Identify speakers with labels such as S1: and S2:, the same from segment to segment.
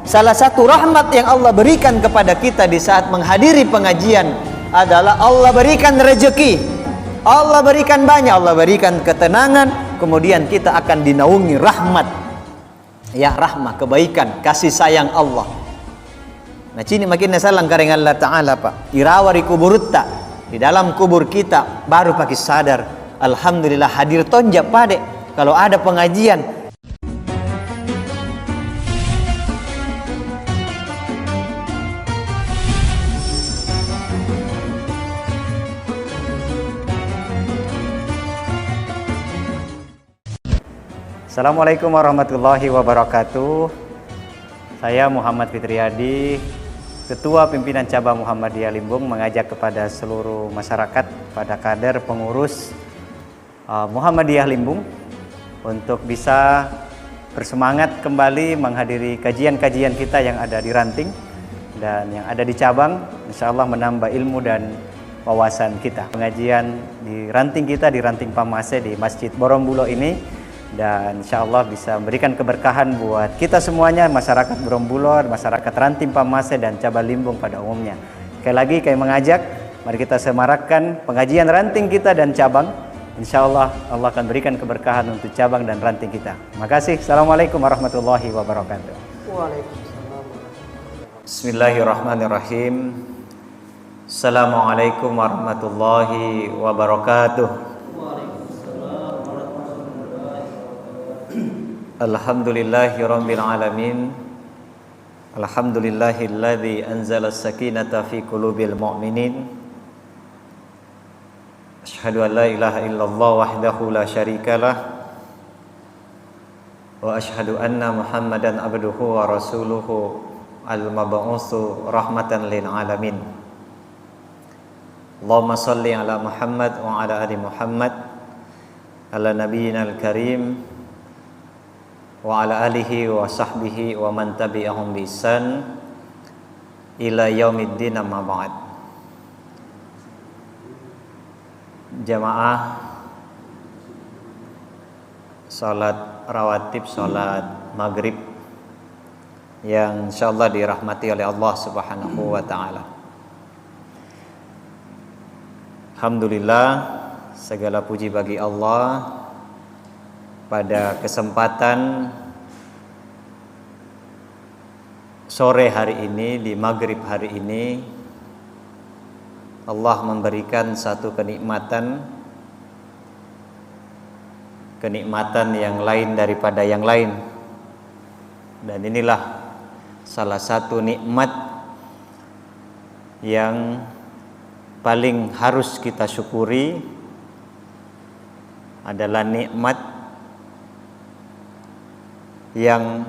S1: salah satu rahmat yang Allah berikan kepada kita di saat menghadiri pengajian adalah Allah berikan rezeki, Allah berikan banyak, Allah berikan ketenangan, kemudian kita akan dinaungi rahmat, ya rahmah, kebaikan, kasih sayang Allah. Nah cini makin salang kareng Allah Ta'ala Pak, irawari kuburutta, di dalam kubur kita baru pakai sadar, alhamdulillah hadir tonjak pade kalau ada pengajian. Assalamualaikum warahmatullahi wabarakatuh. Saya Muhammad Fitriyadi, Ketua Pimpinan Cabang Muhammadiyah Limbung, mengajak kepada seluruh masyarakat, pada kader pengurus Muhammadiyah Limbung untuk bisa bersemangat kembali menghadiri kajian-kajian kita yang ada di Ranting dan yang ada di cabang. Insya Allah menambah ilmu dan wawasan kita. Pengajian di Ranting kita, di Ranting Pamase, di Masjid Borombulo ini, dan insya Allah bisa memberikan keberkahan buat kita semuanya, masyarakat Borombulo, masyarakat Ranting Pamase dan cabang Limbung pada umumnya. Sekali lagi kami mengajak, mari kita semarakkan pengajian Ranting kita dan cabang. Insya Allah Allah akan berikan keberkahan untuk cabang dan Ranting kita. Terima kasih. Assalamualaikum warahmatullahi wabarakatuh.
S2: Waalaikumsalam.
S1: Bismillahirrahmanirrahim. Assalamualaikum warahmatullahi wabarakatuh. Alhamdulillahirabbil alamin. Alhamdulillahilladzi anzala as-sakinata fi qulubil mu'minin. Asyhadu an la ilaha illallah wahdahu la syarikalah wa asyhadu anna Muhammadan abduhu wa rasuluhu al-mab'utsu rahmatan lil alamin. Allahumma shalli ala Muhammad wa ala ali Muhammad ala nabiyyinal karim wa ala alihi wa sahbihi wa man tabi'ahum bi ihsan ila yaumiddin, amma ba'd. Jamaah salat rawatib, salat maghrib yang insyaallah dirahmati oleh Allah Subhanahu wa taala. Alhamdulillah, segala puji bagi Allah. Pada kesempatan sore hari ini, di maghrib hari ini, Allah memberikan satu kenikmatan yang lain daripada yang lain. Dan inilah salah satu nikmat yang paling harus kita syukuri, adalah nikmat yang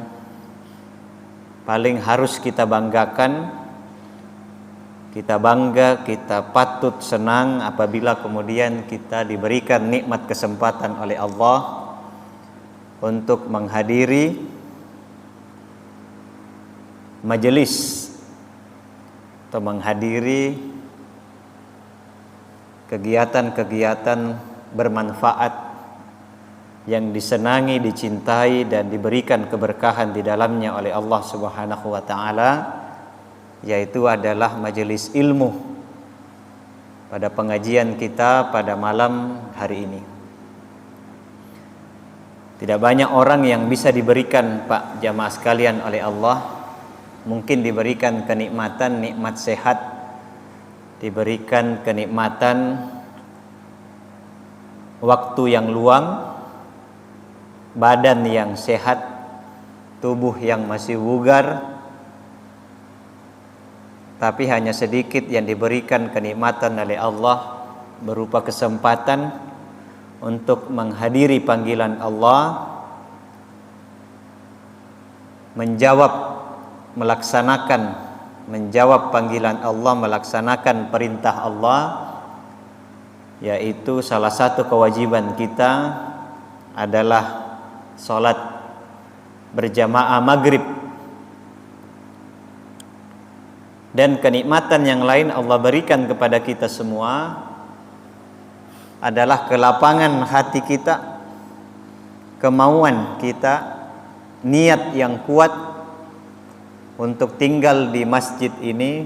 S1: paling harus kita banggakan. Kita bangga, kita patut senang apabila kemudian kita diberikan nikmat kesempatan oleh Allah untuk menghadiri majelis atau menghadiri kegiatan-kegiatan bermanfaat yang disenangi, dicintai dan diberikan keberkahan di dalamnya oleh Allah Subhanahu wa taala, yaitu adalah majelis ilmu pada pengajian kita pada malam hari ini. Tidak banyak orang yang bisa diberikan, Pak jamaah sekalian, oleh Allah. Mungkin diberikan kenikmatan, nikmat sehat, diberikan kenikmatan waktu yang luang, badan yang sehat, tubuh yang masih bugar, tapi hanya sedikit yang diberikan kenikmatan oleh Allah berupa kesempatan untuk menghadiri panggilan Allah, menjawab panggilan Allah, melaksanakan perintah Allah, yaitu salah satu kewajiban kita adalah salat berjamaah maghrib. Dan kenikmatan yang lain Allah berikan kepada kita semua adalah kelapangan hati kita, kemauan kita, niat yang kuat untuk tinggal di masjid ini,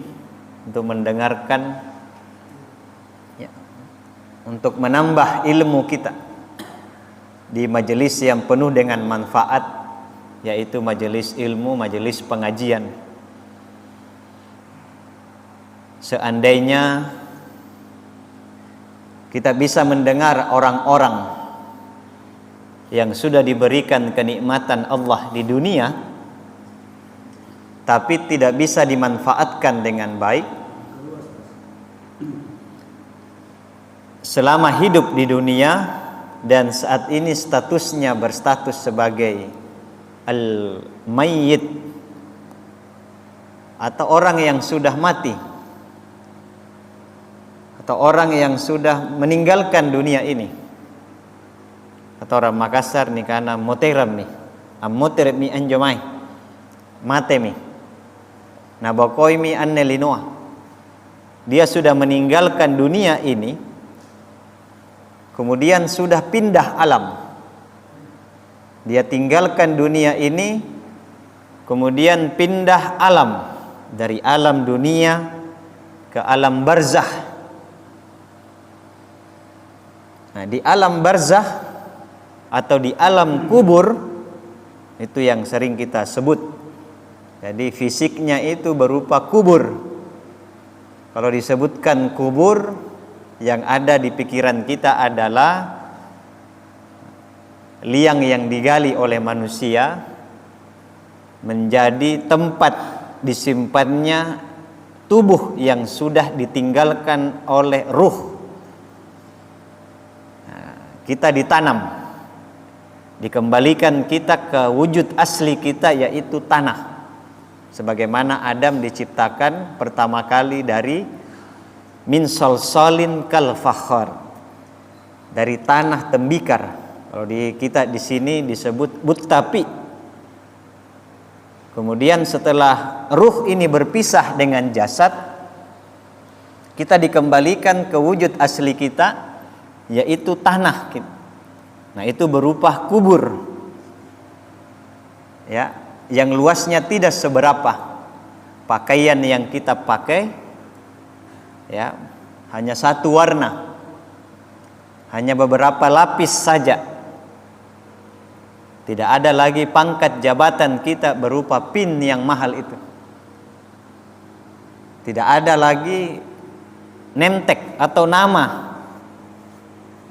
S1: untuk mendengarkan, ya, untuk menambah ilmu kita di majelis yang penuh dengan manfaat, yaitu majelis ilmu, majelis pengajian. Seandainya kita bisa mendengar orang-orang yang sudah diberikan kenikmatan Allah di dunia, tapi tidak bisa dimanfaatkan dengan baik selama hidup di dunia, dan saat ini statusnya berstatus sebagai al-mayyit atau orang yang sudah mati, atau orang yang sudah meninggalkan dunia ini, atau orang Makassar nih karena moteram nih, amoterem mi anjomai mate mi nabokoi mi annelinoa, dia sudah meninggalkan dunia ini, kemudian sudah pindah alam. Dia tinggalkan dunia ini, kemudian pindah alam, dari alam dunia ke alam barzah. Nah, di alam barzah atau di alam kubur, itu yang sering kita sebut. Jadi fisiknya itu berupa kubur. Kalau disebutkan kubur, yang ada di pikiran kita adalah liang yang digali oleh manusia menjadi tempat disimpannya tubuh yang sudah ditinggalkan oleh ruh. Nah, kita ditanam, dikembalikan kita ke wujud asli kita, yaitu tanah. Sebagaimana Adam diciptakan pertama kali dari min salsalin kal fakhar, dari tanah tembikar. Kalau di kita di sini disebut buttapi. Kemudian setelah ruh ini berpisah dengan jasad, kita dikembalikan ke wujud asli kita, yaitu tanah. Nah, itu berupa kubur, ya, yang luasnya tidak seberapa pakaian yang kita pakai, ya, hanya satu warna, hanya beberapa lapis saja. Tidak ada lagi pangkat jabatan kita berupa pin yang mahal itu. Tidak ada lagi name tag atau nama,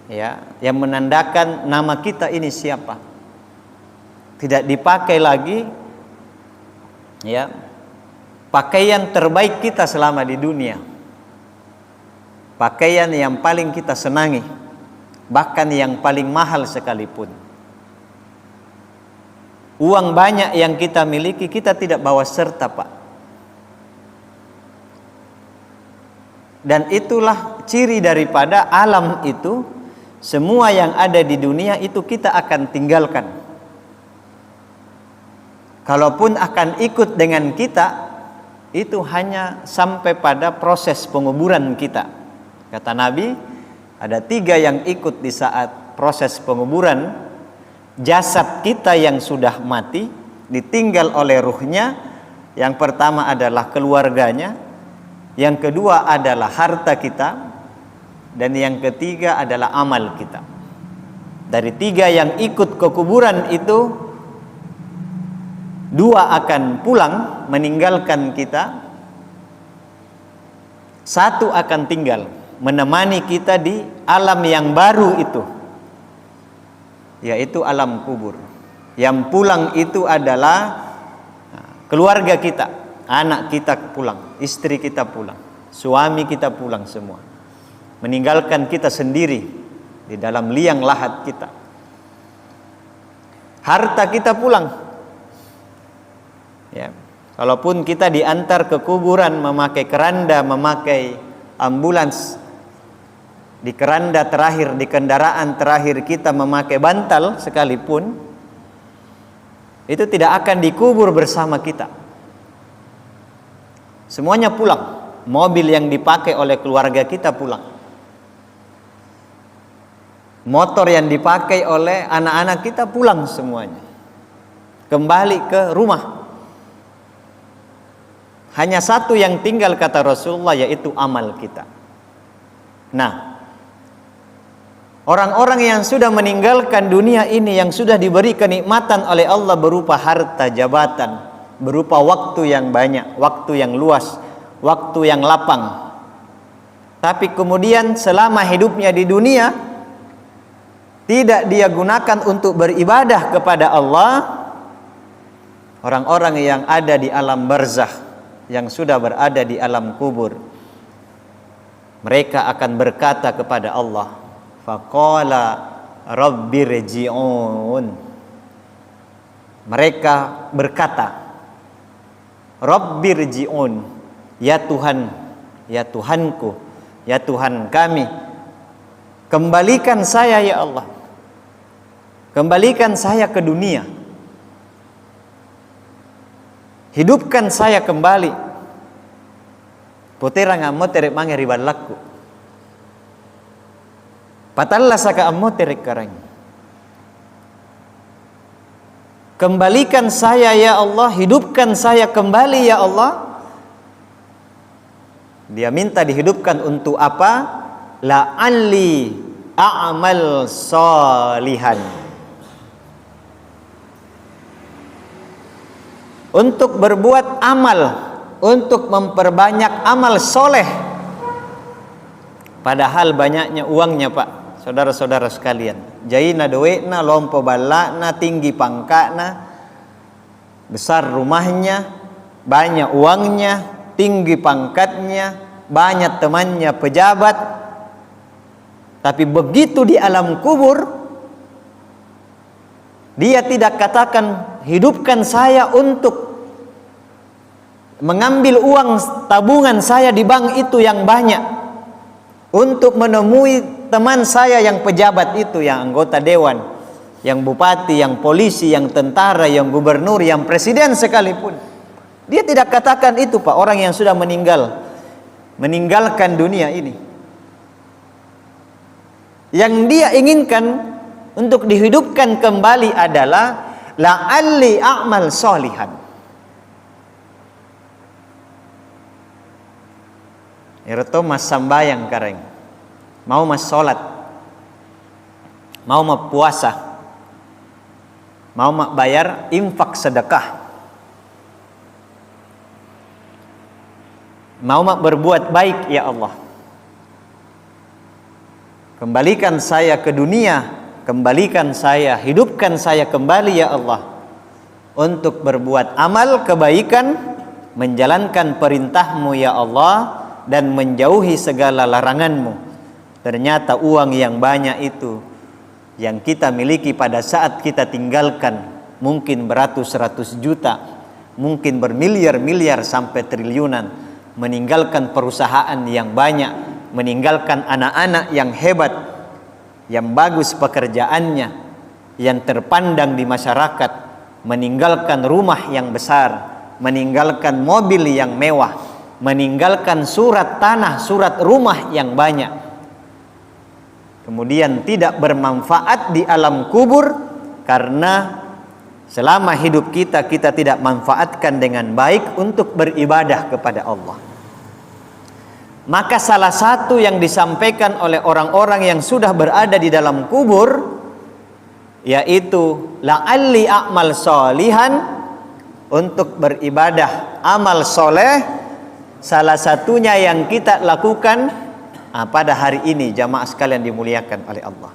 S1: ya, yang menandakan nama kita ini siapa. Tidak dipakai lagi, ya, pakaian terbaik kita selama di dunia, pakaian yang paling kita senangi, bahkan yang paling mahal sekalipun. Uang banyak yang kita miliki, kita tidak bawa serta, Pak. Dan itulah ciri daripada alam itu. Semua yang ada di dunia itu kita akan tinggalkan. Kalaupun akan ikut dengan kita, itu hanya sampai pada proses penguburan kita. Kata Nabi, ada 3 yang ikut di saat proses penguburan. Jasad kita yang sudah mati ditinggal oleh ruhnya. Yang pertama adalah keluarganya, yang kedua adalah harta kita, dan yang ketiga adalah amal kita. Dari 3 yang ikut ke kuburan itu, 2 akan pulang meninggalkan kita, 1 akan tinggal menemani kita di alam yang baru itu, yaitu alam kubur. Yang pulang itu adalah keluarga kita, anak kita pulang, istri kita pulang, suami kita pulang, semua meninggalkan kita sendiri di dalam liang lahat kita. Harta kita pulang, ya, kalaupun kita diantar ke kuburan memakai keranda, memakai ambulans, di keranda terakhir, di kendaraan terakhir kita memakai bantal sekalipun, itu tidak akan dikubur bersama kita. Semuanya pulang. Mobil yang dipakai oleh keluarga kita pulang. Motor yang dipakai oleh anak-anak kita pulang semuanya. Kembali ke rumah. Hanya satu yang tinggal kata Rasulullah, yaitu amal kita. Nah, orang-orang yang sudah meninggalkan dunia ini, yang sudah diberi kenikmatan oleh Allah berupa harta, jabatan, berupa waktu yang banyak, waktu yang luas, waktu yang lapang, tapi kemudian selama hidupnya di dunia tidak dia gunakan untuk beribadah kepada Allah, orang-orang yang ada di alam barzakh, yang sudah berada di alam kubur, mereka akan berkata kepada Allah, faqala rabbirji'un. Mereka berkata, rabbirji'un, ya Tuhan, ya Tuhanku, ya Tuhan kami, kembalikan saya ya Allah, kembalikan saya ke dunia, hidupkan saya kembali. Potera ngammo terek mange ribalakku, patalla saka ammo terek karang. Kembalikan saya ya Allah, hidupkan saya kembali ya Allah. Dia minta dihidupkan untuk apa? La'alli a'mal salihan. Untuk berbuat amal, untuk memperbanyak amal soleh. Padahal banyaknya uangnya Pak, saudara-saudara sekalian. Jaina doekna, lompo balakna, tinggi pangkatna, besar rumahnya, banyak uangnya, tinggi pangkatnya, banyak temannya pejabat. Tapi begitu di alam kubur, dia tidak katakan hidupkan saya untuk mengambil uang tabungan saya di bank itu yang banyak, untuk menemui teman saya yang pejabat itu, yang anggota dewan, yang bupati, yang polisi, yang tentara, yang gubernur, yang presiden sekalipun. Dia tidak katakan itu Pak, orang yang sudah meninggalkan dunia ini. Yang dia inginkan untuk dihidupkan kembali adalah la'alli a'mal sholihan. Irto mas sambayang kareng, mau mas sholat, mau mas puasa, mau mas bayar infak sedekah, mau mak berbuat baik ya Allah, kembalikan saya ke dunia, kembalikan saya, hidupkan saya kembali ya Allah, untuk berbuat amal kebaikan, menjalankan perintah-Mu ya Allah, dan menjauhi segala larangan-Mu. Ternyata uang yang banyak itu yang kita miliki pada saat kita tinggalkan mungkin beratus-ratus juta, mungkin bermiliar-miliar sampai triliunan, meninggalkan perusahaan yang banyak, meninggalkan anak-anak yang hebat, yang bagus pekerjaannya, yang terpandang di masyarakat, meninggalkan rumah yang besar, meninggalkan mobil yang mewah, meninggalkan surat tanah, surat rumah yang banyak, kemudian tidak bermanfaat di alam kubur karena selama hidup kita tidak manfaatkan dengan baik untuk beribadah kepada Allah. Maka salah satu yang disampaikan oleh orang-orang yang sudah berada di dalam kubur, yaitu la'alli a'mal sholihan, untuk beribadah amal soleh. Salah satunya yang kita lakukan pada hari ini, jamaah sekalian dimuliakan oleh Allah.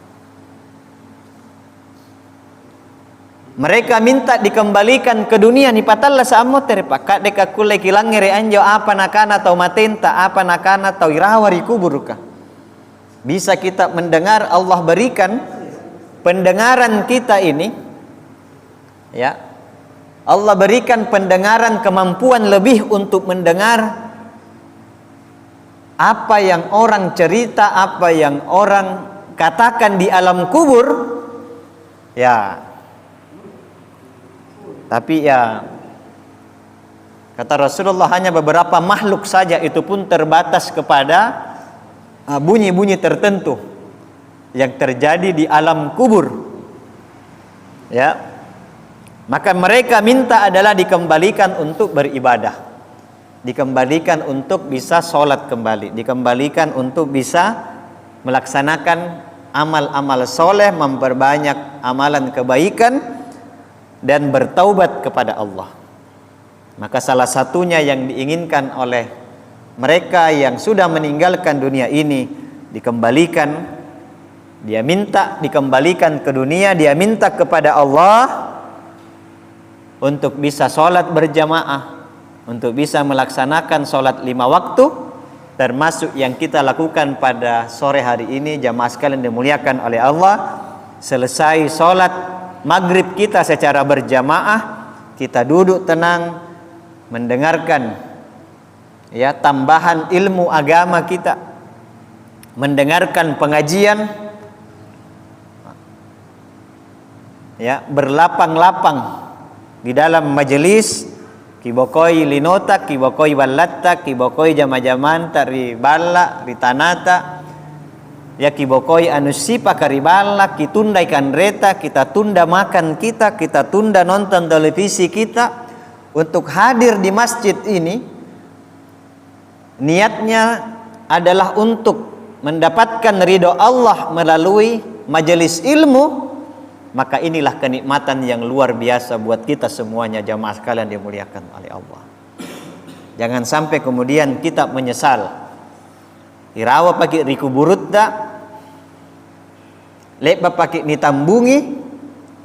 S1: Mereka minta dikembalikan ke dunia ni patalla sa ammo terpa kak deka kule kilangere anjo apa nakana atau matenta apa nakana atau irawari kuburuka. Bisa kita mendengar, Allah berikan pendengaran kita ini, ya, Allah berikan pendengaran, kemampuan lebih untuk mendengar apa yang orang cerita, apa yang orang katakan di alam kubur, ya. Tapi ya, kata Rasulullah, hanya beberapa makhluk saja, itu pun terbatas kepada bunyi-bunyi tertentu yang terjadi di alam kubur. Ya, maka mereka minta adalah dikembalikan untuk beribadah. dikembalikan untuk bisa sholat kembali, dikembalikan untuk bisa melaksanakan amal-amal soleh, memperbanyak amalan kebaikan dan bertaubat kepada Allah. Maka salah satunya yang diinginkan oleh mereka yang sudah meninggalkan dunia ini, dikembalikan, dia minta dikembalikan ke dunia, dia minta kepada Allah untuk bisa sholat berjamaah, untuk bisa melaksanakan sholat 5 waktu, termasuk yang kita lakukan pada sore hari ini. Jamaah sekalian dimuliakan oleh Allah, selesai sholat maghrib kita secara berjamaah, kita duduk tenang mendengarkan ya tambahan ilmu agama kita, mendengarkan pengajian ya, berlapang-lapang di dalam majelis, kibokoi linota, kibokoi balatta, kibokoi jama-jaman tari balla ritanata ya, kibokoi anusipa kariballa, kitunda ikan reta, kita tunda makan kita tunda nonton televisi kita untuk hadir di masjid ini. Niatnya adalah untuk mendapatkan ridho Allah melalui majelis ilmu. Maka inilah kenikmatan yang luar biasa buat kita semuanya, jamaah sekalian dimuliakan oleh Allah. Jangan sampai kemudian kita menyesal. Irawa pakai riku burutta, lepa pakai nitambungi,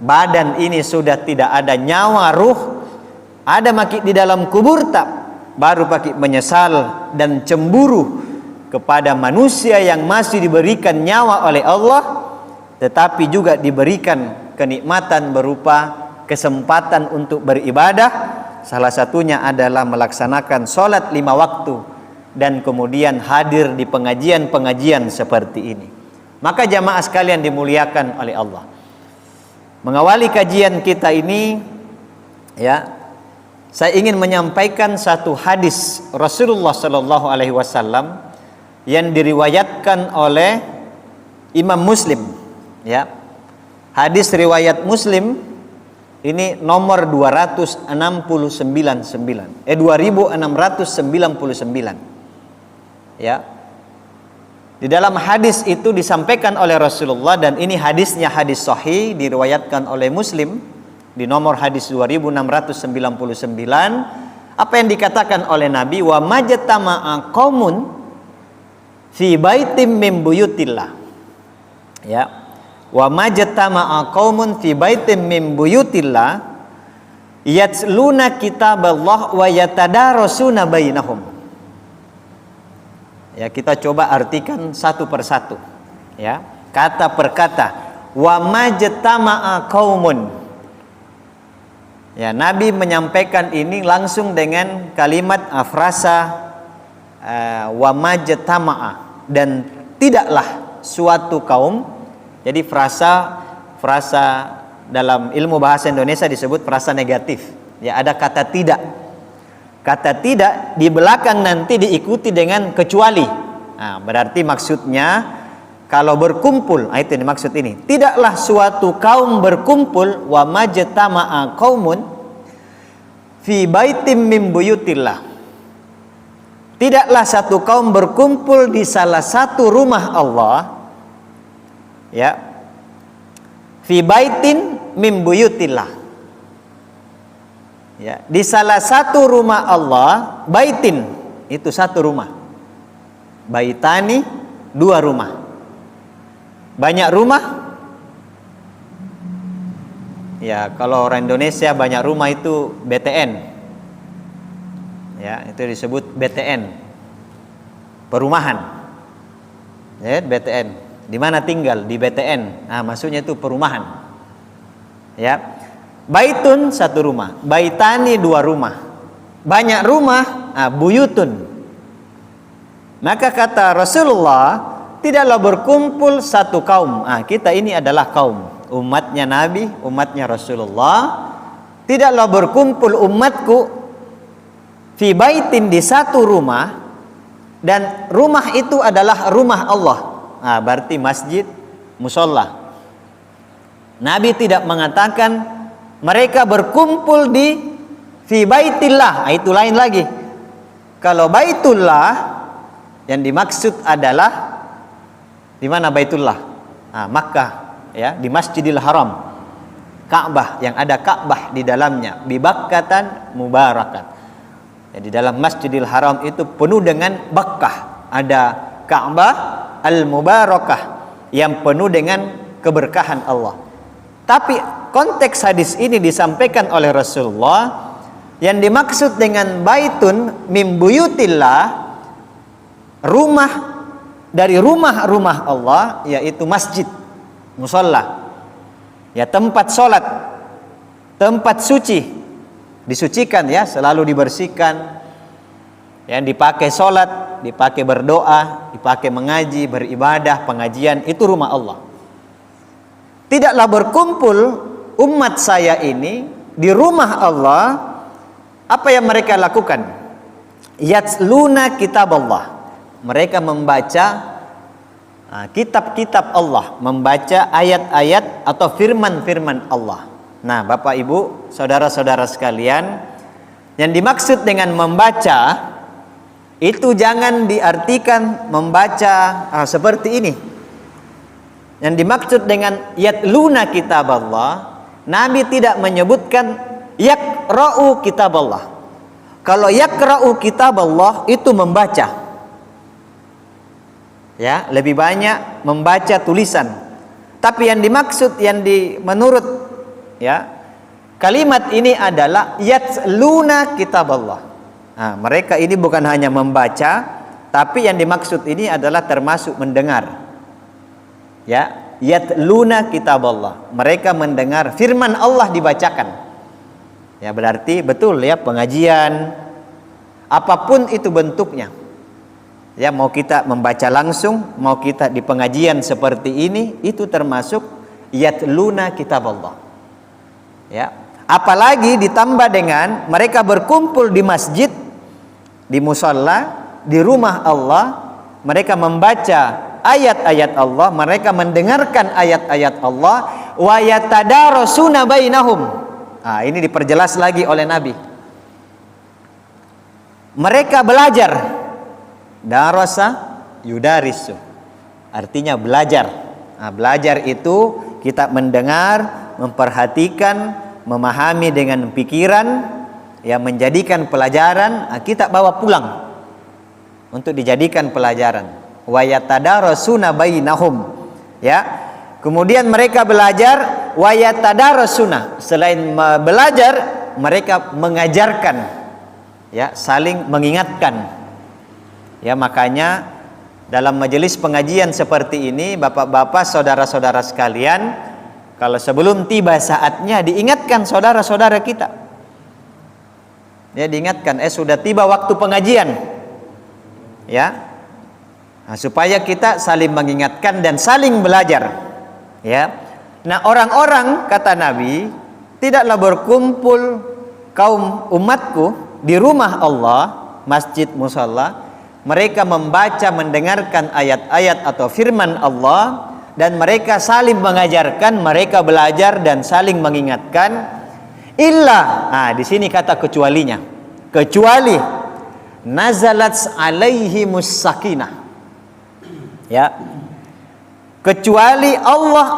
S1: badan ini sudah tidak ada nyawa, ruh ada maki di dalam kubur tak, baru pakai menyesal dan cemburu kepada manusia yang masih diberikan nyawa oleh Allah, tetapi juga diberikan kenikmatan berupa kesempatan untuk beribadah. Salah satunya adalah melaksanakan sholat 5 waktu dan kemudian hadir di pengajian-pengajian seperti ini. Maka jamaah sekalian dimuliakan oleh Allah, mengawali kajian kita ini ya, saya ingin menyampaikan satu hadis Rasulullah Shallallahu Alaihi Wasallam yang diriwayatkan oleh Imam Muslim ya. Hadis riwayat Muslim ini nomor 2699 ya. Di dalam hadis itu disampaikan oleh Rasulullah, dan ini hadisnya hadis sahih, diriwayatkan oleh Muslim di nomor hadis 2699. Apa yang dikatakan oleh Nabi, wa majtama'a qaumun fi baitim min buyutillah ya, wa majtama'a qaumun fi baitim min buyutillah yatsluna kitaballah wa yatadarasuna bainahum. Ya, kita coba artikan satu persatu ya, kata per kata. Wa majtama'a qaumun ya, Nabi menyampaikan ini langsung dengan kalimat frasa wa majtama'a, dan tidaklah suatu kaum. Jadi frasa dalam ilmu bahasa Indonesia disebut frasa negatif ya, ada kata tidak. Kata tidak di belakang nanti diikuti dengan kecuali. Nah, berarti maksudnya kalau berkumpul, itu yang dimaksud ini. Tidaklah suatu kaum berkumpul, wa majtama'a qaumun fi baitim min buyutillah. Tidaklah satu kaum berkumpul di salah satu rumah Allah ya, fi baitin min buyutillah ya, di salah satu rumah Allah. Baitin itu satu rumah, baitani dua rumah. Banyak rumah ya, kalau orang Indonesia banyak rumah itu BTN ya, itu disebut BTN, perumahan ya, BTN. Di mana tinggal? Di BTN. Nah, maksudnya itu perumahan. Ya. Baitun satu rumah, baitani dua rumah. Banyak rumah, buyutun. Maka kata Rasulullah, tidaklah berkumpul satu kaum. Kita ini adalah kaum, umatnya Nabi, umatnya Rasulullah. Tidaklah berkumpul umatku fi baitin, di satu rumah, dan rumah itu adalah rumah Allah. Berarti masjid, musola. Nabi tidak mengatakan mereka berkumpul di fi baitillah, itu lain lagi.
S2: Kalau Baitullah yang dimaksud adalah di mana Baitullah? Makkah, ya, di Masjidil Haram. Ka'bah yang ada Ka'bah di dalamnya, bibakkatan mubarakat. Ya, di dalam Masjidil Haram itu penuh dengan bakkah. Ada Ka'bah al-mubarakah yang penuh dengan keberkahan Allah. Tapi konteks hadis ini disampaikan oleh Rasulullah, yang dimaksud dengan baitun mim buyutillah, rumah dari rumah-rumah Allah, yaitu masjid, musalla. Ya, tempat sholat, tempat suci, disucikan, ya, selalu dibersihkan, yang dipakai sholat, dipakai berdoa, dipakai mengaji, beribadah, pengajian, itu rumah Allah. Tidaklah berkumpul umat saya ini di rumah Allah, apa yang mereka lakukan? Yatsluna kitab Allah, mereka membaca kitab-kitab Allah, membaca ayat-ayat atau firman-firman Allah. Nah, Bapak Ibu, saudara-saudara sekalian, yang dimaksud dengan membaca itu jangan diartikan membaca seperti ini. Yang dimaksud dengan yatluna kitab Allah, Nabi tidak menyebutkan yaqra'u kitab Allah. Kalau yaqra'u kitab Allah itu membaca, ya, lebih banyak membaca tulisan. Tapi yang dimaksud menurut, ya, kalimat ini adalah yatluna kitab Allah. Mereka ini bukan hanya membaca, tapi yang dimaksud ini adalah termasuk mendengar. Ya, yatluna kitab Allah. Mereka mendengar firman Allah dibacakan. Ya, berarti betul, ya, pengajian apapun itu bentuknya. Ya, mau kita membaca langsung, mau kita di pengajian seperti ini, itu termasuk yatluna kitab Allah. Ya, apalagi ditambah dengan mereka berkumpul di masjid, di musalla, di rumah Allah, mereka membaca ayat-ayat Allah, mereka mendengarkan ayat-ayat Allah, wa yatadarasuna bainahum. Ini diperjelas lagi oleh Nabi. Mereka belajar. Darasa yudarisu, artinya belajar. Belajar itu kita mendengar, memperhatikan, memahami dengan pikiran, ya, menjadikan pelajaran, kita bawa pulang untuk dijadikan pelajaran. Wa yatadarasuna bainahum, ya. Kemudian mereka belajar, wa yatadarasuna, selain belajar mereka mengajarkan, ya, saling mengingatkan. Ya, makanya dalam majelis pengajian seperti ini, bapak-bapak, saudara-saudara sekalian, kalau sebelum tiba saatnya diingatkan saudara-saudara kita. Ya, diingatkan, sudah tiba waktu pengajian. Ya. Supaya kita saling mengingatkan dan saling belajar. Ya. Nah, orang-orang, kata Nabi, tidaklah berkumpul kaum umatku di rumah Allah, masjid, musalla. Mereka membaca, mendengarkan ayat-ayat atau firman Allah, dan mereka saling mengajarkan, mereka belajar dan saling mengingatkan. Illa, di sini kata kecualinya, kecuali nazalat alaihimus sakinah. Ya, kecuali Allah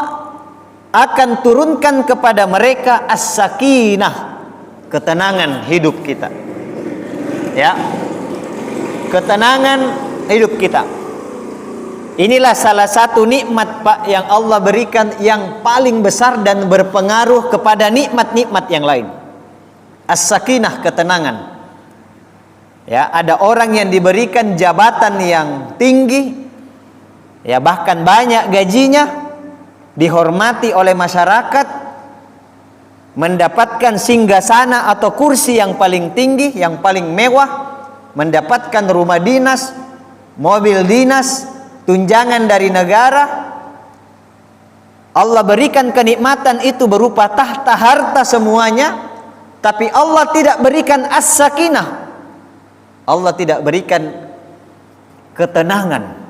S2: akan turunkan kepada mereka as-sakinah, ketenangan hidup kita. Ya, ketenangan hidup kita. Inilah salah satu nikmat, Pak, yang Allah berikan yang paling besar dan berpengaruh kepada nikmat-nikmat yang lain. As-sakinah, ketenangan. Ya, ada orang yang diberikan jabatan yang tinggi, ya, bahkan banyak gajinya, dihormati oleh masyarakat, mendapatkan singgasana atau kursi yang paling tinggi, yang paling mewah, mendapatkan rumah dinas, mobil dinas, tunjangan dari negara. Allah berikan kenikmatan itu berupa tahta, harta semuanya, tapi Allah tidak berikan as-sakinah. Allah tidak berikan ketenangan.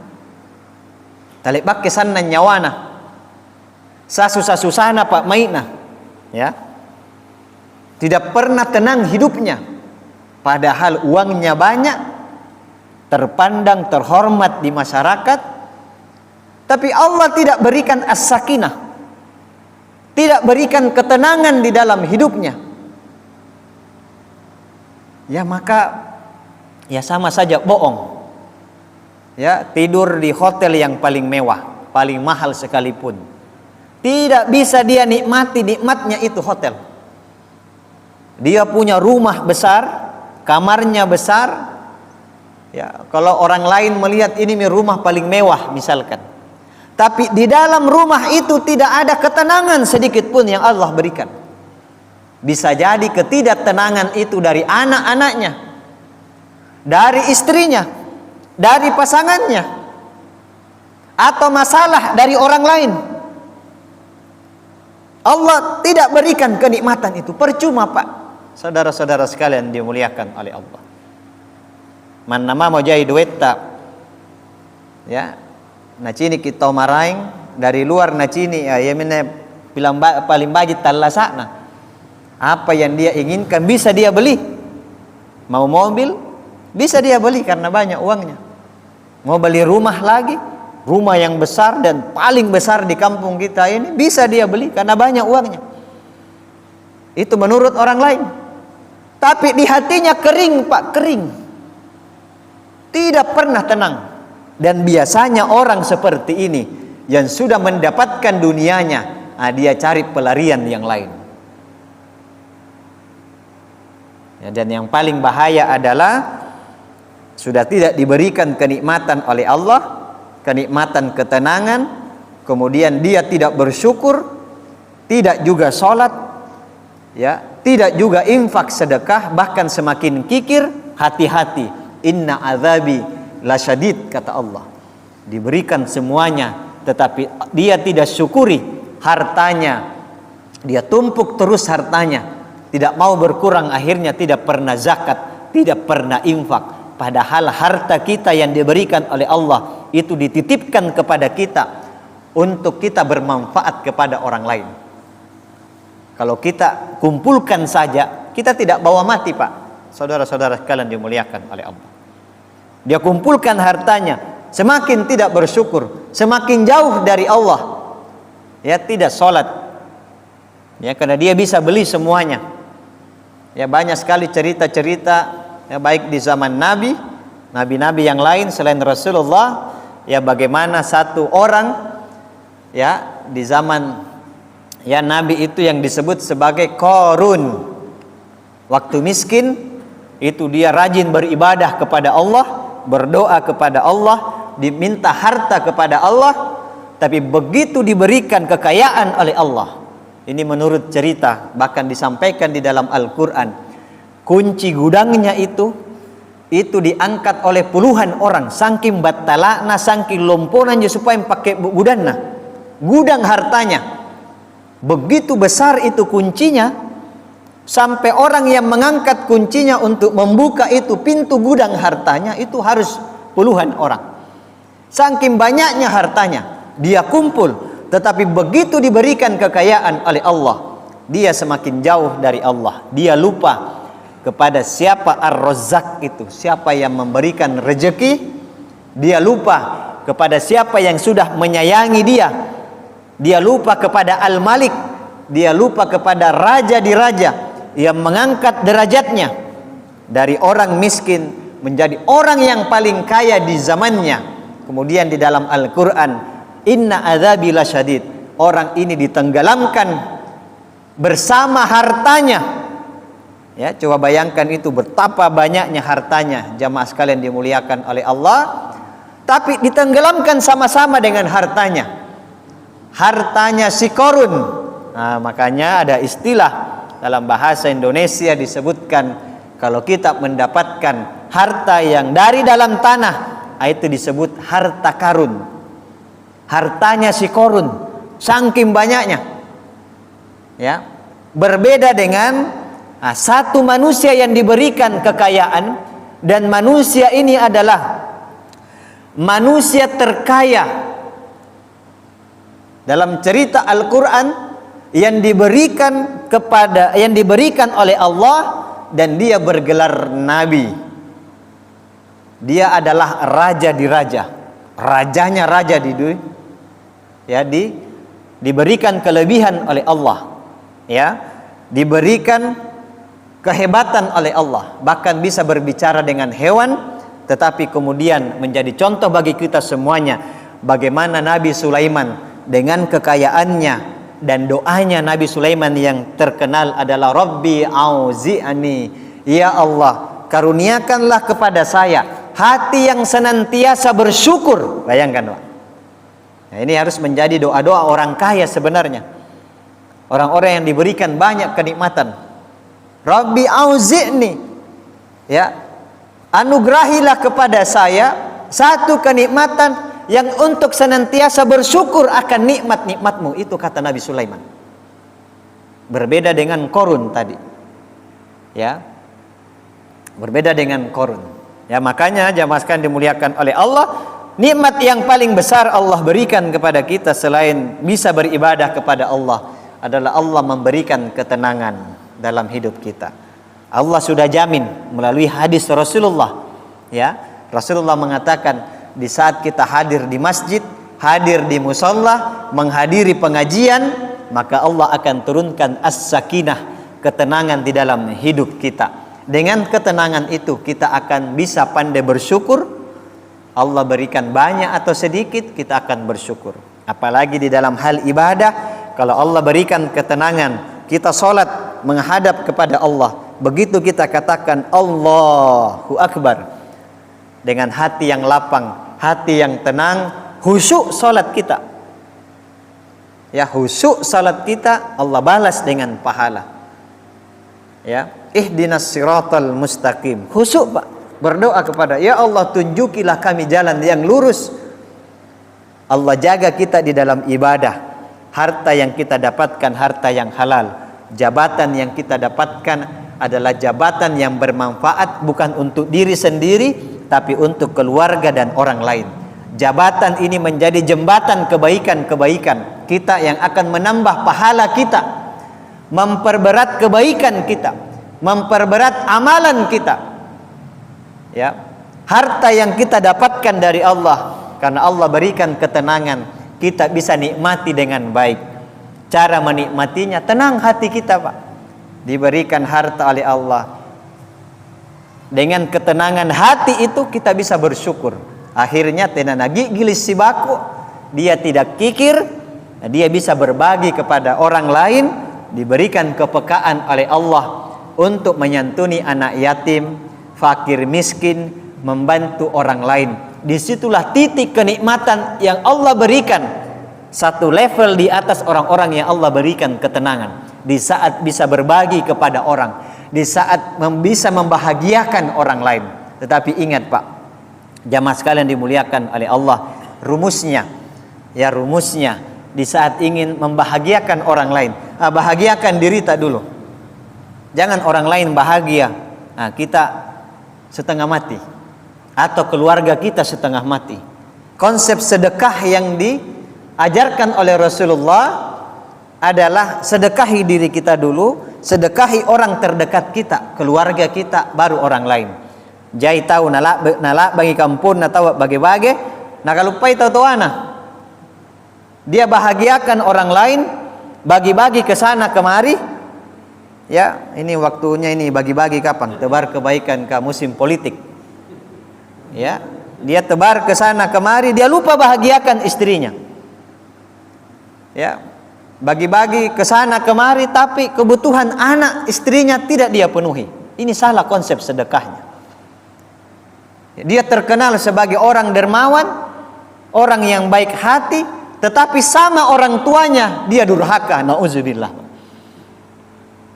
S2: Talibak kesanan nyawana, sasusana Pak Maina, ya, tidak pernah tenang hidupnya. Padahal uangnya banyak, terpandang, terhormat di masyarakat, tapi Allah tidak berikan as-sakinah, tidak berikan ketenangan di dalam hidupnya, ya maka ya sama saja bohong. Ya, tidur di hotel yang paling mewah, paling mahal sekalipun, tidak bisa dia nikmati nikmatnya itu hotel. Dia punya rumah besar, kamarnya besar. Ya, kalau orang lain melihat ini rumah paling mewah misalkan, tapi di dalam rumah itu tidak ada ketenangan sedikit pun yang Allah berikan. Bisa jadi ketidaktenangan itu dari anak-anaknya, dari istrinya, dari pasangannya, atau masalah dari orang lain. Allah tidak berikan kenikmatan itu. Percuma, Pak. Saudara-saudara sekalian dimuliakan oleh Allah. Man nama mau jadi duit tak? Ya. Nacini kita maraing dari luar nacini ya yemene bilang paling bagi talasana. Apa yang dia inginkan bisa dia beli. Mau mobil bisa dia beli karena banyak uangnya. Mau beli rumah lagi, rumah yang besar dan paling besar di kampung kita ini bisa dia beli karena banyak uangnya. Itu menurut orang lain. Tapi di hatinya kering, Pak, kering. Tidak pernah tenang. Dan biasanya orang seperti ini yang sudah mendapatkan dunianya, dia cari pelarian yang lain. Ya, dan yang paling bahaya adalah sudah tidak diberikan kenikmatan oleh Allah, kenikmatan ketenangan, kemudian dia tidak bersyukur, tidak juga sholat, ya, tidak juga infak sedekah, bahkan semakin kikir. Hati-hati, inna azabi lasyadid, kata Allah. Diberikan semuanya, tetapi dia tidak syukuri hartanya, dia tumpuk terus hartanya, tidak mau berkurang, akhirnya tidak pernah zakat, tidak pernah infak. Padahal harta kita yang diberikan oleh Allah itu dititipkan kepada kita untuk kita bermanfaat kepada orang lain. Kalau kita kumpulkan saja, kita tidak bawa mati, Pak. Saudara-saudara sekalian dimuliakan oleh Allah. Dia kumpulkan hartanya, semakin tidak bersyukur, semakin jauh dari Allah. Ya, tidak sholat. Ya, karena dia bisa beli semuanya. Ya, banyak sekali cerita-cerita, ya, baik di zaman Nabi, nabi-nabi yang lain selain Rasulullah, ya bagaimana satu orang, ya di zaman ya Nabi itu yang disebut sebagai Qarun. Waktu miskin itu dia rajin beribadah kepada Allah, berdoa kepada Allah, diminta harta kepada Allah, tapi begitu diberikan kekayaan oleh Allah. Ini menurut cerita, bahkan disampaikan di dalam Al-Quran. Kunci gudangnya itu diangkat oleh puluhan orang, saking batalana, saking lomponannya supaya pakai gudangna, gudang hartanya. Begitu besar itu kuncinya, sampai orang yang mengangkat kuncinya untuk membuka itu pintu gudang hartanya itu harus puluhan orang. Saking banyaknya hartanya, dia kumpul. Tetapi begitu diberikan kekayaan oleh Allah, dia semakin jauh dari Allah. Dia lupa kepada siapa Ar-Razzaq itu, siapa yang memberikan rezeki. Dia lupa kepada siapa yang sudah menyayangi dia. Dia lupa kepada Al-Malik. Dia lupa kepada raja di raja yang mengangkat derajatnya dari orang miskin menjadi orang yang paling kaya di zamannya. Kemudian di dalam Al-Quran, inna azabi lasyadid, orang ini ditenggelamkan bersama hartanya. Ya, coba bayangkan itu, betapa banyaknya hartanya, jamaah sekalian dimuliakan oleh Allah, tapi ditenggelamkan sama-sama dengan hartanya. Hartanya si Qarun. Nah, makanya ada istilah dalam bahasa Indonesia disebutkan, kalau kita mendapatkan harta yang dari dalam tanah, itu disebut harta karun. Hartanya si Qarun, saking banyaknya. Ya, berbeda dengan satu manusia yang diberikan kekayaan, dan manusia ini adalah manusia terkaya dalam cerita Al-Quran yang diberikan oleh Allah, dan dia bergelar nabi. Dia adalah raja di raja, rajanya raja di dunia. Ya, diberikan kelebihan oleh Allah. Ya, diberikan kehebatan oleh Allah, bahkan bisa berbicara dengan hewan, tetapi kemudian menjadi contoh bagi kita semuanya bagaimana Nabi Sulaiman dengan kekayaannya dan doanya. Nabi Sulaiman yang terkenal adalah Rabbi auzi'ani, ya Allah karuniakanlah kepada saya hati yang senantiasa bersyukur. Bayangkan Pak. Nah, ini harus menjadi doa-doa orang kaya sebenarnya, orang-orang yang diberikan banyak kenikmatan. Rabbi auzi'ni, ya, anugerahilah kepada saya satu kenikmatan yang untuk senantiasa bersyukur akan nikmat-nikmatmu. Itu kata Nabi Sulaiman. Berbeda dengan Qarun tadi. Ya. Berbeda dengan Qarun. Ya, makanya jamaah sekalian dimuliakan oleh Allah, nikmat yang paling besar Allah berikan kepada kita selain bisa beribadah kepada Allah adalah Allah memberikan ketenangan dalam hidup kita. Allah sudah jamin melalui hadis Rasulullah. Ya, Rasulullah mengatakan di saat kita hadir di masjid, hadir di musalla, menghadiri pengajian, maka Allah akan turunkan as-sakinah, ketenangan di dalam hidup kita. Dengan ketenangan itu kita akan bisa pandai bersyukur. Allah berikan banyak atau sedikit, kita akan bersyukur. Apalagi di dalam hal ibadah, kalau Allah berikan ketenangan, kita sholat menghadap kepada Allah, begitu kita katakan Allahu Akbar dengan hati yang lapang, hati yang tenang, khusyuk salat kita. Ya, khusyuk salat kita Allah balas dengan pahala. Ya, ihdinas siratal mustaqim. Khusyuk Pak, berdoa kepada ya Allah tunjukilah kami jalan yang lurus. Allah jaga kita di dalam ibadah. Harta yang kita dapatkan harta yang halal. Jabatan yang kita dapatkan adalah jabatan yang bermanfaat, bukan untuk diri sendiri tapi untuk keluarga dan orang lain. Jabatan ini menjadi jembatan kebaikan-kebaikan kita yang akan menambah pahala kita, memperberat kebaikan kita, memperberat amalan kita. Ya, harta yang kita dapatkan dari Allah, karena Allah berikan ketenangan, kita bisa nikmati dengan baik. Cara menikmatinya, tenang hati kita Pak. Diberikan harta oleh Allah. Dengan ketenangan hati itu kita bisa bersyukur. Akhirnya tenanagi gilis si baku, dia tidak kikir, dia bisa berbagi kepada orang lain, diberikan kepekaan oleh Allah untuk menyantuni anak yatim, fakir miskin, membantu orang lain. Disitulah titik kenikmatan yang Allah berikan, satu level di atas orang-orang yang Allah berikan ketenangan. Di saat bisa berbagi kepada orang, di saat bisa membahagiakan orang lain. Tetapi ingat Pak, jamaah sekalian dimuliakan oleh Allah, rumusnya, ya rumusnya, di saat ingin membahagiakan orang lain, bahagiakan diri tak dulu. Jangan orang lain bahagia, kita setengah mati, atau keluarga kita setengah mati. Konsep sedekah yang diajarkan oleh Rasulullah adalah sedekahi diri kita dulu, sedekahi orang terdekat kita, keluarga kita, baru orang lain. Jai tahu nala bagi kampun atau bagi-bagi, nah kalau pai tahu ana. Dia bahagiakan orang lain, bagi-bagi ke sana kemari. Ya, ini waktunya ini bagi-bagi kapan? Tebar kebaikan ke musim politik. Ya, dia tebar ke sana kemari, dia lupa bahagiakan istrinya. Ya, bagi-bagi ke sana kemari, tapi kebutuhan anak istrinya tidak dia penuhi. Ini salah konsep sedekahnya. Dia terkenal sebagai orang dermawan, orang yang baik hati, tetapi sama orang tuanya dia durhaka. Nauzubillah.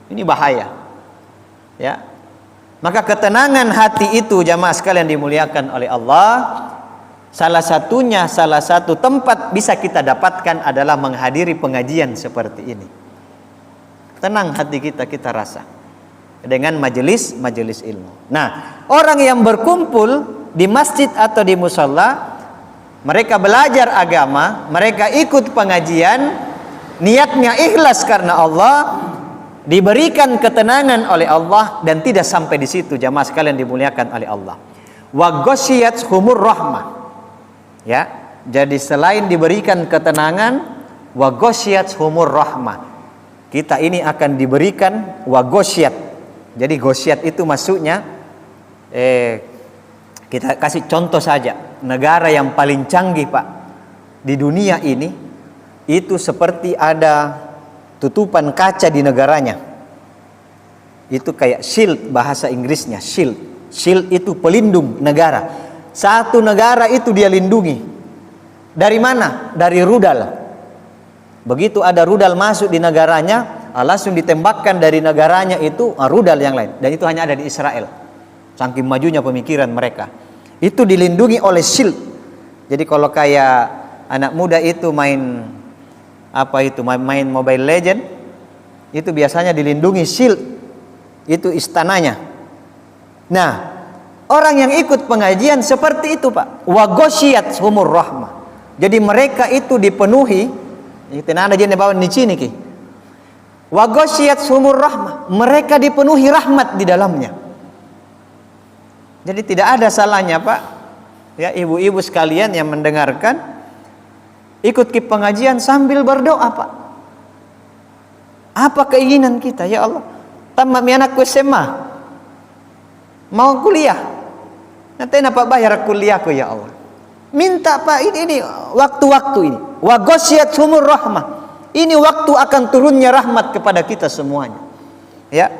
S2: Ini bahaya. Ya. Maka ketenangan hati itu jamaah sekalian dimuliakan oleh Allah, salah satu tempat bisa kita dapatkan adalah menghadiri pengajian seperti ini. Tenang hati kita rasa dengan majelis ilmu. Nah, orang yang berkumpul di masjid atau di musalla, mereka belajar agama, mereka ikut pengajian, niatnya ikhlas karena Allah, diberikan ketenangan oleh Allah, dan tidak sampai di situ jamaah sekalian dimuliakan oleh Allah. wa ghasyiyatuhumur rahmah. Ya, jadi selain diberikan ketenangan, wa ghasyiyatuhumur rahmah, kita ini akan diberikan wa ghasyiyat. Jadi ghasyiyat itu maksudnya kita kasih contoh saja, negara yang paling canggih Pak di dunia ini itu seperti ada tutupan kaca di negaranya. Itu kayak shield, bahasa Inggrisnya shield. Shield itu pelindung negara. Satu negara itu dia lindungi. Dari mana? Dari rudal. Begitu ada rudal masuk di negaranya, langsung ditembakkan dari negaranya itu rudal yang lain. Dan itu hanya ada di Israel. Saking majunya pemikiran mereka. Itu dilindungi oleh shield. Jadi kalau kayak anak muda itu main main Mobile Legend, itu biasanya dilindungi shield. Itu istananya. Nah, orang yang ikut pengajian seperti itu Pak. Wa ghasyiyatuhumur rahmah. Jadi mereka itu dipenuhi. Itu nana jene bawa di sini ki. Wa ghasyiyatuhumur rahmah. Mereka dipenuhi rahmat di dalamnya. Jadi tidak ada salahnya Pak. Ya, ibu-ibu sekalian yang mendengarkan, ikut ke pengajian sambil berdoa Pak. Apa keinginan kita? Ya Allah, tamat mi anakku SMA, mau kuliah, nanti apa bayar kuliahku ya Allah. Minta Pak, ini waktu-waktu ini. Wa ghasyiyatuhumur rahmah. Ini waktu akan turunnya rahmat kepada kita semuanya. Ya,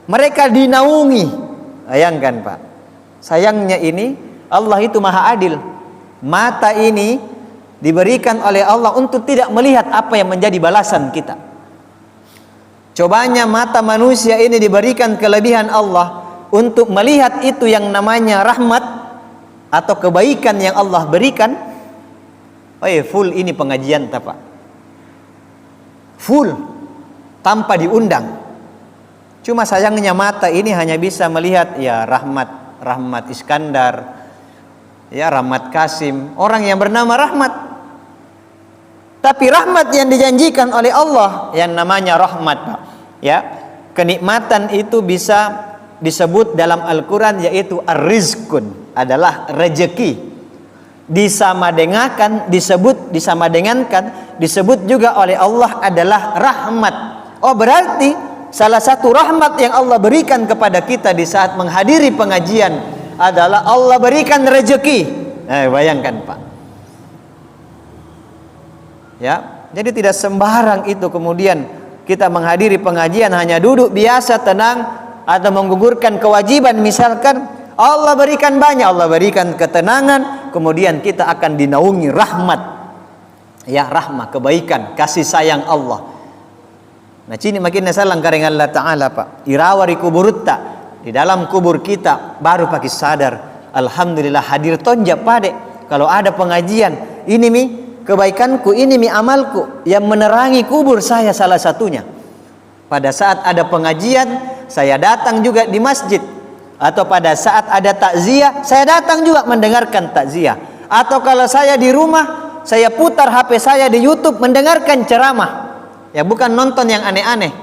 S2: mereka dinaungi. Bayangkan Pak, sayangnya ini Allah itu maha adil. Mata ini diberikan oleh Allah untuk tidak melihat apa yang menjadi balasan kita. Cobanya mata manusia ini diberikan kelebihan Allah untuk melihat itu yang namanya rahmat atau kebaikan yang Allah berikan. Full ini pengajian Pak. Full tanpa diundang. Cuma sayangnya mata ini hanya bisa melihat ya Rahmat Iskandar, ya Rahmat Kasim, orang yang bernama Rahmat. Tapi rahmat yang dijanjikan oleh Allah yang namanya rahmat Pak. Ya, kenikmatan itu bisa disebut dalam Al-Quran yaitu ar-rizqun, adalah rezeki. Disebut juga oleh Allah adalah rahmat. Oh, berarti salah satu rahmat yang Allah berikan kepada kita di saat menghadiri pengajian adalah Allah berikan rezeki. Bayangkan Pak. Ya, jadi tidak sembarang itu kemudian kita menghadiri pengajian hanya duduk biasa tenang atau menggugurkan kewajiban. Misalkan Allah berikan banyak, Allah berikan ketenangan, kemudian kita akan dinaungi rahmat. Ya, rahmat, kebaikan, kasih sayang Allah. Nah, cini makin salang kareng Allah Ta'ala Pak. Irawari kuburutta, di dalam kubur kita baru pakai sadar, alhamdulillah hadir tonja pade. Kalau ada pengajian, ini mi kebaikanku, ini mi amalku yang menerangi kubur saya salah satunya. Pada saat ada pengajian, saya datang juga di masjid. Atau pada saat ada takziah, saya datang juga mendengarkan takziah. Atau kalau saya di rumah, saya putar HP saya di YouTube mendengarkan ceramah. Ya, bukan nonton yang aneh-aneh.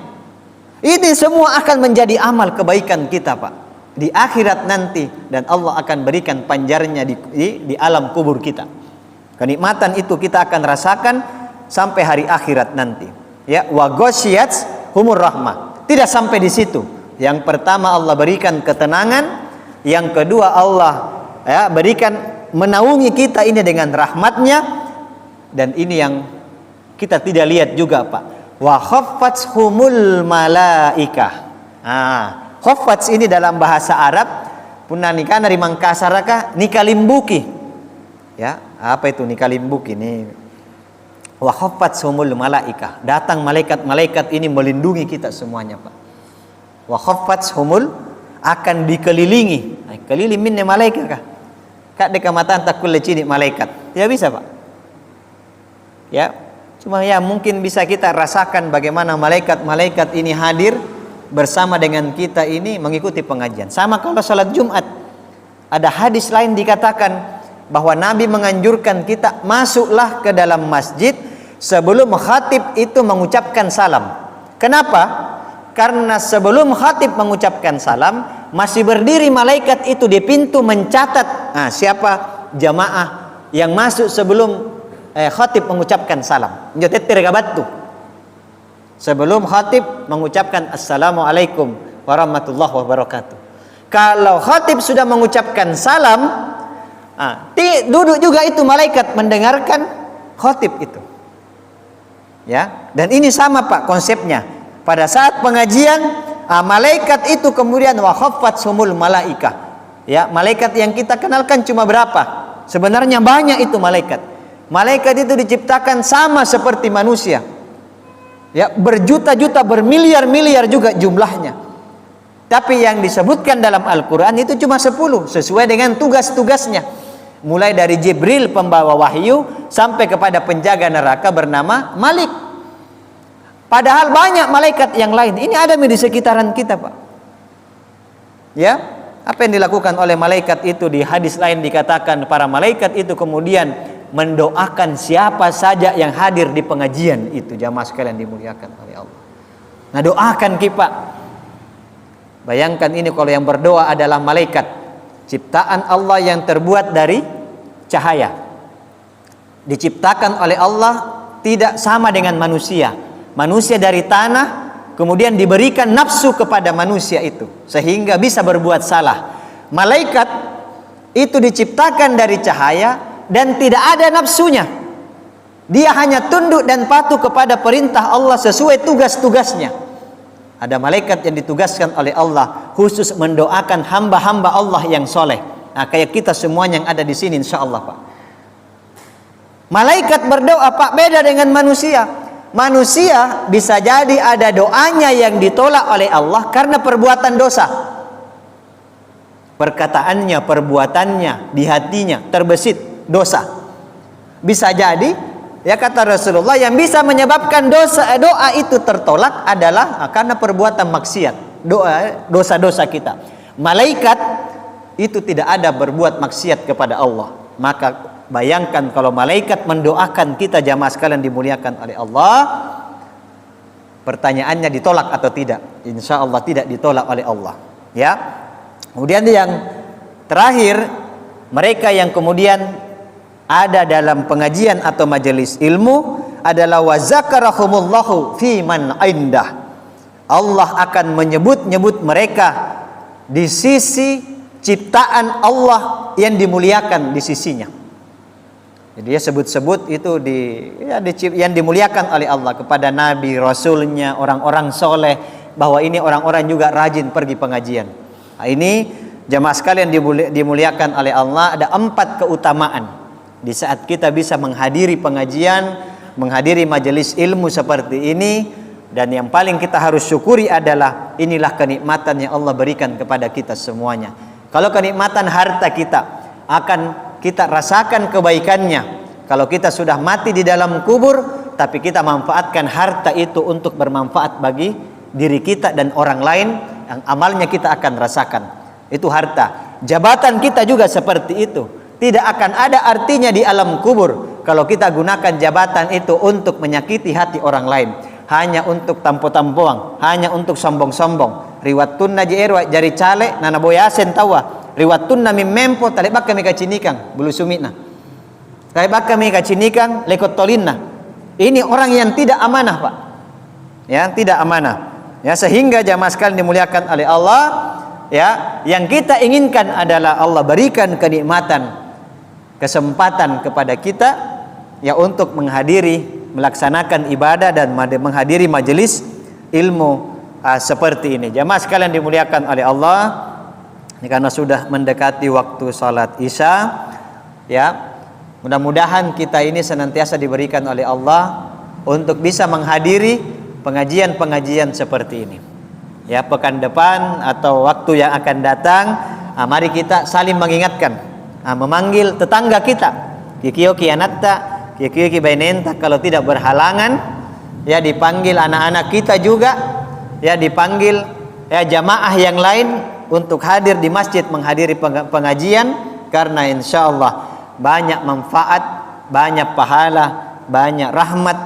S2: Ini semua akan menjadi amal kebaikan kita Pak di akhirat nanti, dan Allah akan berikan panjarnya di alam kubur kita. Kenikmatan itu kita akan rasakan sampai hari akhirat nanti. Ya, wa ghasyiyatuhumur rahmah. Tidak sampai di situ. Yang pertama Allah berikan ketenangan, yang kedua Allah berikan menaungi kita ini dengan rahmatnya, dan ini yang kita tidak lihat juga Pak. Wa khaffathumul malaikah. Khaffats ini dalam bahasa Arab punanikana dari Mangkasaraka nikalimbuki. Ya, apa itu nikalimbuki ini? Wa khaffathumul malaikah. Datang malaikat-malaikat ini melindungi kita semuanya Pak. Wa khaffathumul, akan dikelilingi. Kelilimin malaikat kah? Kak dekamatan takul lecini malaikat. Tidak bisa Pak. Ya, cuma ya mungkin bisa kita rasakan bagaimana malaikat-malaikat ini hadir bersama dengan kita ini mengikuti pengajian. Sama kalau salat Jumat, ada hadis lain dikatakan bahwa Nabi menganjurkan kita masuklah ke dalam masjid sebelum khatib itu mengucapkan salam. Kenapa? Karena sebelum khatib mengucapkan salam, masih berdiri malaikat itu di pintu mencatat siapa jamaah yang masuk sebelum khatib mengucapkan salam. Njotetir gabat tuh. Sebelum khatib mengucapkan assalamualaikum warahmatullahi wabarakatuh. Kalau khatib sudah mengucapkan salam, duduk juga itu malaikat mendengarkan khatib itu. Ya, dan ini sama Pak konsepnya. Pada saat pengajian, malaikat itu kemudian wa khaffatsumul malaikah. Ya, malaikat yang kita kenalkan cuma berapa? Sebenarnya banyak itu malaikat. Malaikat itu diciptakan sama seperti manusia. Ya, berjuta-juta, bermiliar-miliar juga jumlahnya. Tapi yang disebutkan dalam Al-Quran itu cuma 10 sesuai dengan tugas-tugasnya. Mulai dari Jibril pembawa wahyu sampai kepada penjaga neraka bernama Malik. Padahal banyak malaikat yang lain. Ini ada di sekitaran kita, Pak. Ya, apa yang dilakukan oleh malaikat itu di hadis lain dikatakan para malaikat itu kemudian mendoakan siapa saja yang hadir di pengajian itu. Jamaah sekalian dimuliakan oleh Allah. Nah, doakan kita. Bayangkan ini kalau yang berdoa adalah malaikat ciptaan Allah yang terbuat dari cahaya. Diciptakan oleh Allah tidak sama dengan manusia. Manusia dari tanah kemudian diberikan nafsu kepada manusia itu sehingga bisa berbuat salah. Malaikat itu diciptakan dari cahaya dan tidak ada nafsunya. Dia hanya tunduk dan patuh kepada perintah Allah sesuai tugas-tugasnya. Ada malaikat yang ditugaskan oleh Allah khusus mendoakan hamba-hamba Allah yang soleh. Nah, kayak kita semua yang ada di sini, insya Allah, Pak. Malaikat berdoa, Pak, beda dengan manusia. Manusia bisa jadi ada doanya yang ditolak oleh Allah karena perbuatan dosa. Perkataannya, perbuatannya, di hatinya terbesit dosa. Bisa jadi. Ya, kata Rasulullah, yang bisa menyebabkan doa itu tertolak adalah karena perbuatan maksiat, dosa-dosa kita. Malaikat itu tidak ada berbuat maksiat kepada Allah. Maka bayangkan kalau malaikat mendoakan kita, jamaah sekalian dimuliakan oleh Allah, pertanyaannya ditolak atau tidak? Insya Allah tidak ditolak oleh Allah. Ya. Kemudian yang terakhir, mereka yang kemudian ada dalam pengajian atau majelis ilmu adalah wa zakarahumullahu fi man indah. Allah akan menyebut-nyebut mereka di sisi ciptaan Allah yang dimuliakan di sisinya. Jadi dia sebut-sebut itu yang dimuliakan oleh Allah kepada nabi, rasulnya, orang-orang soleh, bahwa ini orang-orang juga rajin pergi pengajian. Nah, ini jamaah sekalian dimuliakan oleh Allah, ada 4 keutamaan di saat kita bisa menghadiri pengajian, menghadiri majelis ilmu seperti ini. Dan yang paling kita harus syukuri adalah inilah kenikmatan yang Allah berikan kepada kita semuanya. Kalau kenikmatan harta kita akan kita rasakan kebaikannya kalau kita sudah mati di dalam kubur, tapi kita manfaatkan harta itu untuk bermanfaat bagi diri kita dan orang lain yang amalnya kita akan rasakan. Itu harta. Jabatan kita juga seperti itu. Tidak akan ada artinya di alam kubur kalau kita gunakan jabatan itu untuk menyakiti hati orang lain, hanya untuk tampo-tampoang, hanya untuk sombong-sombong. Riwattunna jeerwa jari cale nana boyasen tawa. Riwattunna mimempo talebak kami kacinikang bulu sumina. Talebak kami kacinikang lekot tolinna. Ini orang yang tidak amanah, Pak. Ya, tidak amanah. Ya, sehingga jamaah sekalian dimuliakan oleh Allah, ya, yang kita inginkan adalah Allah berikan kenikmatan, kesempatan kepada kita ya untuk menghadiri, melaksanakan ibadah dan menghadiri majelis ilmu seperti ini. Jamaah sekalian dimuliakan oleh Allah, ini karena sudah mendekati waktu salat Isya, ya. Mudah-mudahan kita ini senantiasa diberikan oleh Allah untuk bisa menghadiri pengajian-pengajian seperti ini. Ya, pekan depan atau waktu yang akan datang, mari kita saling mengingatkan. Memanggil tetangga kita, kikiyo kianatta, kikiyo kibainenta, kalau tidak berhalangan, ya dipanggil anak-anak kita juga, ya dipanggil ya jamaah yang lain untuk hadir di masjid menghadiri pengajian, karena insya Allah banyak manfaat, banyak pahala, banyak rahmat,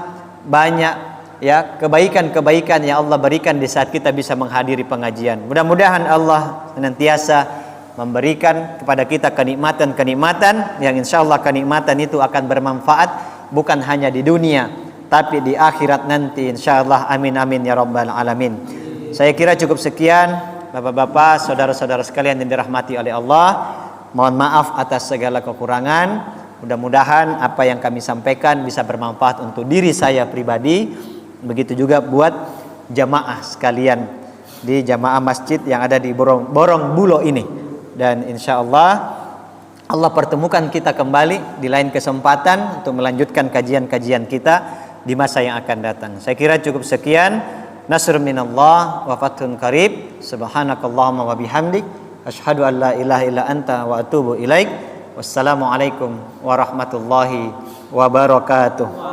S2: banyak ya kebaikan-kebaikan yang Allah berikan di saat kita bisa menghadiri pengajian. Mudah-mudahan Allah senantiasa memberikan kepada kita kenikmatan-kenikmatan yang insya Allah kenikmatan itu akan bermanfaat bukan hanya di dunia tapi di akhirat nanti insya Allah. Amin amin ya rabbal alamin. Saya kira cukup sekian Bapak-bapak, saudara-saudara sekalian yang dirahmati oleh Allah. Mohon maaf atas segala kekurangan. Mudah-mudahan apa yang kami sampaikan bisa bermanfaat untuk diri saya pribadi, begitu juga buat jamaah sekalian di jamaah masjid yang ada di Borong Bulo ini. Dan insya Allah Allah pertemukan kita kembali di lain kesempatan untuk melanjutkan kajian-kajian kita di masa yang akan datang. Saya kira cukup sekian. Nasrun minallah wa fathun qarib. Subhanakallahumma wa bihamdik asyhadu an la ilaha illa anta wa atubu ilaik. Wassalamualaikum warahmatullahi wabarakatuh.